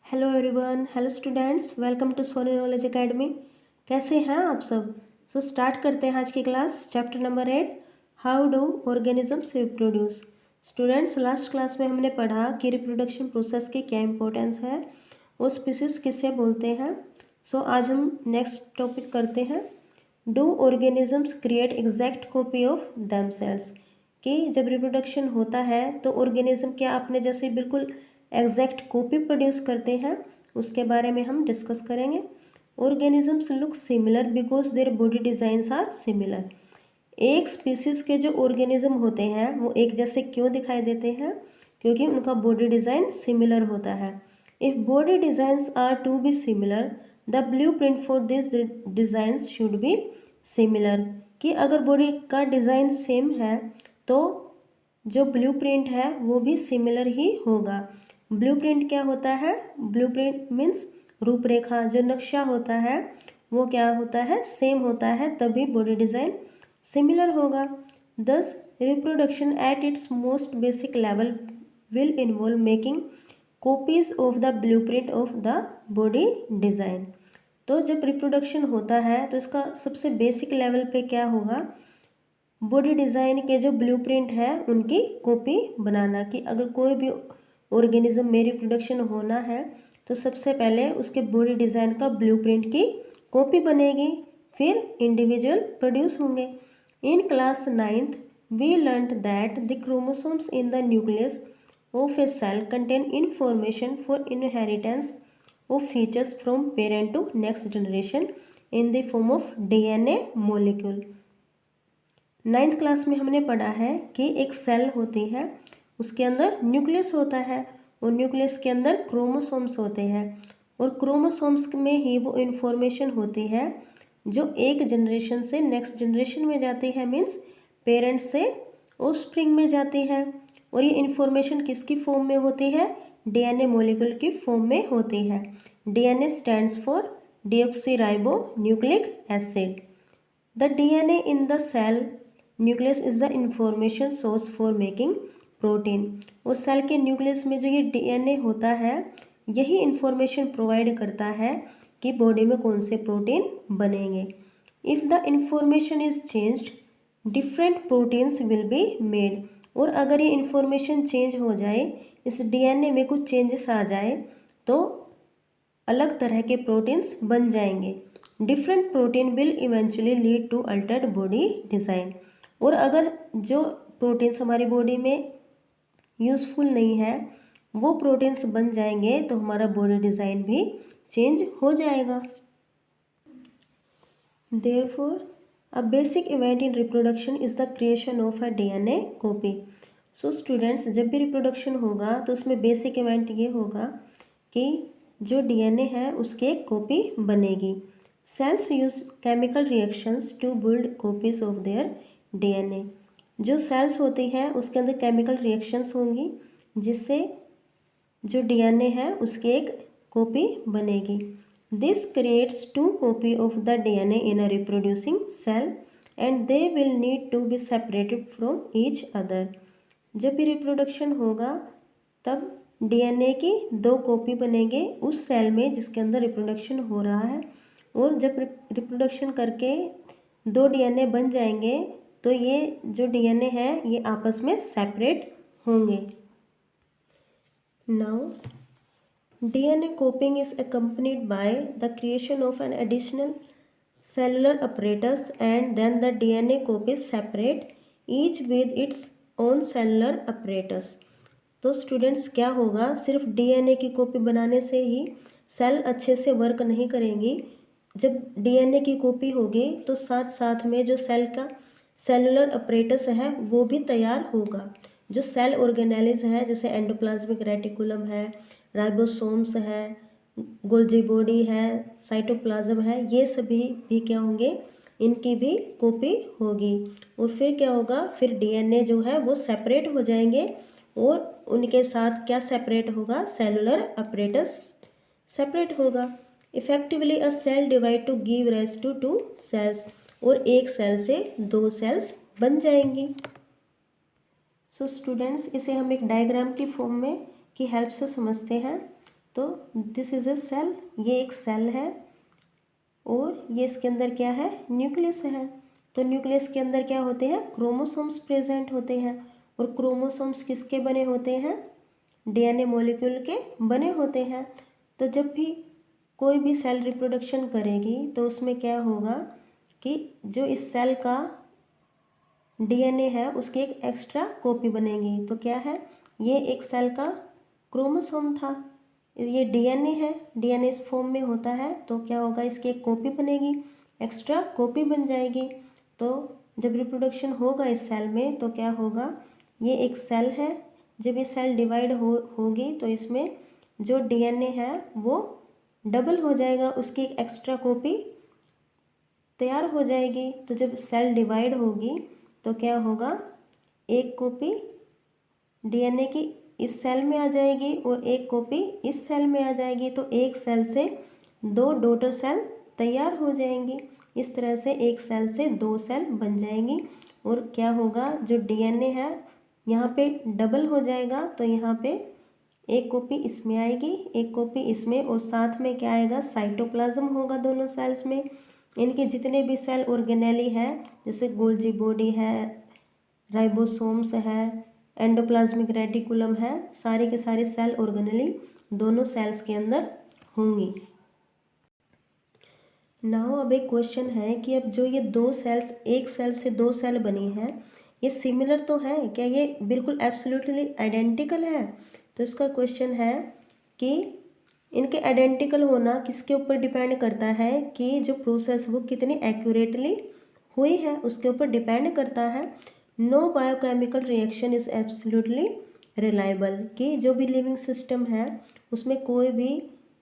Hello everyone, hello students, welcome to Soni knowledge academy. कैसे हैं आप सब? स्टार्ट करते हैं आज की class. Chapter number 8, how do organisms reproduce. Students, last class में हमने पढ़ा कि रिप्रोडक्शन प्रोसेस की क्या इंपॉर्टेंस है, वो स्पीसीज किसे बोलते हैं। आज हम नेक्स्ट टॉपिक करते हैं, do organisms create exact copy of themselves. कि जब रिप्रोडक्शन होता है तो ऑर्गेनिज्म क्या अपने जैसे बिल्कुल एग्जैक्ट कॉपी प्रोड्यूस करते हैं, उसके बारे में हम डिस्कस करेंगे। Organisms look similar because their body designs are similar. एक स्पीसीज के जो ऑर्गेनिज्म होते हैं वो एक जैसे क्यों दिखाई देते हैं? क्योंकि उनका बॉडी डिज़ाइन सिमिलर होता है। If body designs are to be similar, the blueprint for this designs should be similar. कि अगर बॉडी का डिज़ाइन सेम है तो जो ब्लूप्रिंट है वो भी सिमिलर ही होगा। ब्लूप्रिंट क्या होता है? ब्लूप्रिंट मीन्स रूपरेखा, जो नक्शा होता है वो क्या होता है? सेम होता है, तभी बॉडी डिज़ाइन सिमिलर होगा। दस reproduction at its most basic level will involve making copies of the blueprint of the body design. तो जब रिप्रोडक्शन होता है तो इसका सबसे बेसिक लेवल पे क्या होगा? बॉडी डिज़ाइन के जो ब्लूप्रिंट है उनकी कॉपी बनाना। कि अगर कोई भी ऑर्गेनिज्म में रिप्रोडक्शन होना है तो सबसे पहले उसके बॉडी डिज़ाइन का ब्लूप्रिंट की कॉपी बनेगी, फिर इंडिविजुअल प्रोड्यूस होंगे। In class 9th we learned that the chromosomes in the nucleus of a cell contain information for inheritance of features from parent to next generation in the form of DNA molecule. 9th class में हमने पढ़ा है कि एक cell होती है, उसके अंदर न्यूक्लियस होता है और न्यूक्लियस के अंदर क्रोमोसोम्स होते हैं और क्रोमोसोम्स में ही वो इन्फॉर्मेशन होती है जो एक जनरेशन से नेक्स्ट जनरेशन में जाती है, मीन्स पेरेंट से ऑफस्प्रिंग में जाती है। और ये इन्फॉर्मेशन किसकी फॉर्म में होती है? डीएनए मॉलिक्यूल की फॉर्म में होती है। DNA stands for deoxyribo nucleic acid. The DNA in the cell nucleus is the information source for making protein. और सेल के न्यूक्लियस में जो ये डीएनए होता है यही इंफॉर्मेशन प्रोवाइड करता है कि बॉडी में कौन से प्रोटीन बनेंगे। If the information is changed, different proteins will be made. और अगर ये इंफॉर्मेशन चेंज हो जाए, इस डीएनए में कुछ चेंजेस आ जाए तो अलग तरह के प्रोटीन्स बन जाएंगे। Different protein will eventually lead to altered body design. और अगर जो प्रोटीन्स हमारी बॉडी में यूज़फुल नहीं है वो प्रोटीन्स बन जाएंगे तो हमारा बॉडी डिज़ाइन भी चेंज हो जाएगा। Therefore, a basic event in reproduction is the creation of a DNA copy. So students, जब भी रिप्रोडक्शन होगा तो उसमें बेसिक इवेंट ये होगा कि जो डीएनए है उसकी एक कॉपी बनेगी। Cells use chemical reactions to build copies of their DNA. जो सेल्स होती हैं उसके अंदर केमिकल रिएक्शंस होंगी जिससे जो डीएनए है उसकी एक कॉपी बनेगी। This creates two copy of the DNA in a reproducing cell and they will need to be separated from each other. जब भी रिप्रोडक्शन होगा तब डीएनए की दो कॉपी बनेंगे उस सेल में जिसके अंदर रिप्रोडक्शन हो रहा है। और जब रिप्रोडक्शन करके दो डीएनए बन जाएंगे तो ये जो डीएनए है ये आपस में सेपरेट होंगे। Now DNA copying is accompanied by the creation of an additional cellular apparatus and then the DNA copies separate each with its own cellular apparatus. तो स्टूडेंट्स क्या होगा? सिर्फ डीएनए की कॉपी बनाने से ही सेल अच्छे से वर्क नहीं करेंगी। जब डीएनए की कॉपी होगी तो साथ साथ में जो सेल का सेलुलर अपरेटस है वो भी तैयार होगा। जो सेल ऑर्गेनेलिज है जैसे एंडोप्लाज्मिक रेटिकुलम है, राइबोसोम्स है, गोल्जी बॉडी है, साइटोप्लाज्म है, ये सभी भी क्या होंगे? इनकी भी कॉपी होगी। और फिर क्या होगा? फिर डीएनए जो है वो सेपरेट हो जाएंगे और उनके साथ क्या सेपरेट होगा? सेलुलर अपरेटस सेपरेट होगा। Effectively a cell divide to give rise to two cells. और एक सेल से दो सेल्स बन जाएंगी। सो स्टूडेंट्स, इसे हम एक डायग्राम की फॉर्म में की हेल्प से समझते हैं। तो दिस इज़ अ सेल, ये एक सेल है और ये इसके अंदर क्या है, न्यूक्लियस है। तो न्यूक्लियस के अंदर क्या होते हैं, क्रोमोसोम्स प्रेजेंट होते हैं। और क्रोमोसोम्स किसके बने होते हैं, डीएनए मॉलिक्यूल के बने होते हैं। तो जब भी कोई भी सेल रिप्रोडक्शन करेगी तो उसमें क्या होगा कि जो इस सेल का डीएनए है उसकी एक एक्स्ट्रा कॉपी बनेगी। तो क्या है, ये एक सेल का क्रोमोसोम था, ये डीएनए है, डीएनए इस फॉर्म में होता है। तो क्या होगा, इसकी एक कॉपी बनेगी, एक्स्ट्रा कॉपी बन जाएगी। तो जब रिप्रोडक्शन होगा इस सेल में तो क्या होगा, ये एक सेल है, जब ये सेल डिवाइड होगी तो इसमें जो डीएनए है वो डबल हो जाएगा, उसकी एक एक्स्ट्रा कॉपी तैयार हो जाएगी। तो जब सेल डिवाइड होगी तो क्या होगा, एक कॉपी डीएनए की इस सेल में आ जाएगी और एक कॉपी इस सेल में आ जाएगी। तो एक सेल से दो डॉटर सेल तैयार हो जाएंगी। इस तरह से एक सेल से दो सेल बन जाएंगी। और क्या होगा, जो डीएनए है यहाँ पे डबल हो जाएगा। तो यहाँ पे एक कॉपी इसमें आएगी, एक कॉपी इसमें, और साथ में क्या आएगा, साइटोप्लाज्म होगा दोनों सेल्स में। इनके जितने भी सेल ऑर्गेनेली है, जैसे गोल्जी बॉडी है, राइबोसोम्स है, एंडोप्लाज्मिक रेटिकुलम है, सारे के सारे सेल ऑर्गेनेली दोनों सेल्स के अंदर होंगी। नाउ अब एक क्वेश्चन है कि अब जो ये दो सेल्स, एक सेल से दो सेल बनी है, ये सिमिलर तो है क्या, ये बिल्कुल एब्सोल्युटली आइडेंटिकल है। तो इसका क्वेश्चन है कि इनके आइडेंटिकल होना किसके ऊपर डिपेंड करता है, कि जो प्रोसेस वो कितनी एक्यूरेटली हुई है उसके ऊपर डिपेंड करता है। No biochemical reaction is absolutely reliable, कि जो भी लिविंग सिस्टम है उसमें कोई भी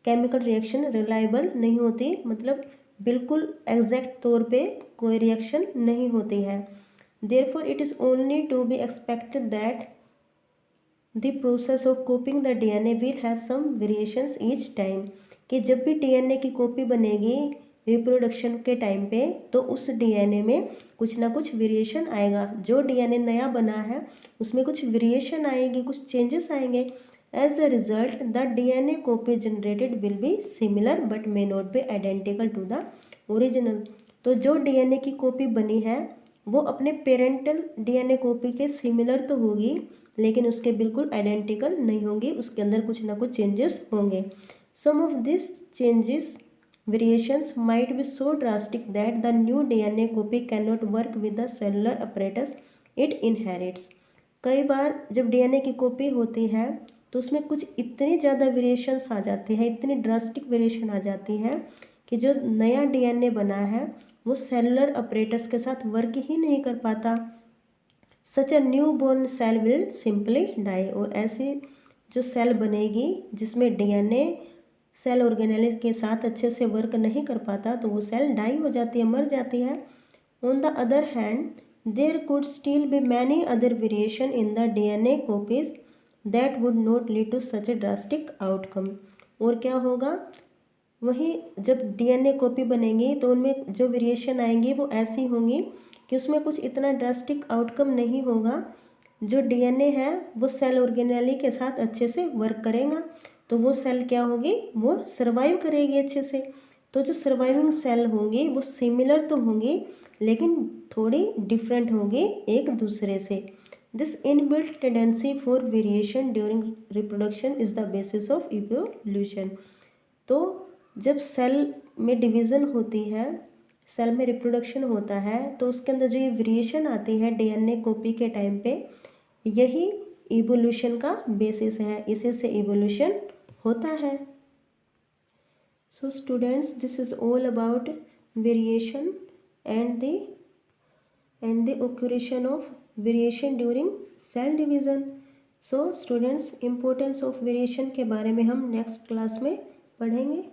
केमिकल रिएक्शन रिलायबल नहीं होती, मतलब बिल्कुल एग्जैक्ट तौर पे कोई रिएक्शन नहीं होती है। Therefore it is only to be expected that the process of copying the DNA will have some variations each time, कि जब भी डीएनए की कॉपी बनेगी रिप्रोडक्शन के टाइम पे तो उस डीएनए में कुछ ना कुछ वेरिएशन आएगा। जो डीएनए नया बना है उसमें कुछ वेरिएशन आएगी, कुछ चेंजेस आएंगे। As a result the DNA copy generated will be similar but may not be identical to the original. तो जो डीएनए की कॉपी बनी है वो अपने पेरेंटल डीएनए कॉपी के सिमिलर तो होगी, लेकिन उसके बिल्कुल आइडेंटिकल नहीं होंगी, उसके अंदर कुछ ना कुछ चेंजेस होंगे। Some of this changes variations might be so drastic that the new DNA copy cannot work with the cellular apparatus it inherits। कई बार जब डीएनए की कॉपी होती है तो उसमें कुछ इतनी ज़्यादा वेरिएशंस आ जाती है, इतनी ड्रास्टिक वेरिएशन आ जाती है कि जो नया डीएनए बना है वो सेलुलर अपरेटस के साथ वर्क ही नहीं कर पाता। Such a new born cell will simply die, और ऐसी जो सेल बनेगी जिसमें डीएनए सेल ऑर्गेनेली के साथ अच्छे से वर्क नहीं कर पाता तो वो सेल डाई हो जाती है, मर जाती है। On the other hand there could still be many other variation in the DNA copies that would not lead to such a drastic outcome. और क्या होगा, वहीं जब डीएनए कॉपी बनेंगी तो उनमें जो वेरिएशन आएंगी वो ऐसी होंगी कि उसमें कुछ इतना ड्रास्टिक आउटकम नहीं होगा। जो डीएनए है वो सेल ऑर्गेनेली के साथ अच्छे से वर्क करेगा, तो वो सेल क्या होगी, वो सर्वाइव करेगी अच्छे से। तो जो सर्वाइविंग सेल होंगी वो सिमिलर तो होंगी लेकिन थोड़ी डिफरेंट होगी एक दूसरे से। This inbuilt tendency for variation during reproduction is the basis of evolution. तो जब सेल में डिवीज़न होती है, सेल में रिप्रोडक्शन होता है, तो उसके अंदर जो ये वेरिएशन आती है डीएनए कॉपी के टाइम पे, यही इवोल्यूशन का बेसिस है, इसी से इवोल्यूशन होता है। So students, this is all about variation and the occurrence of variation during cell division. So students, importance of variation के बारे में हम नेक्स्ट क्लास में पढ़ेंगे।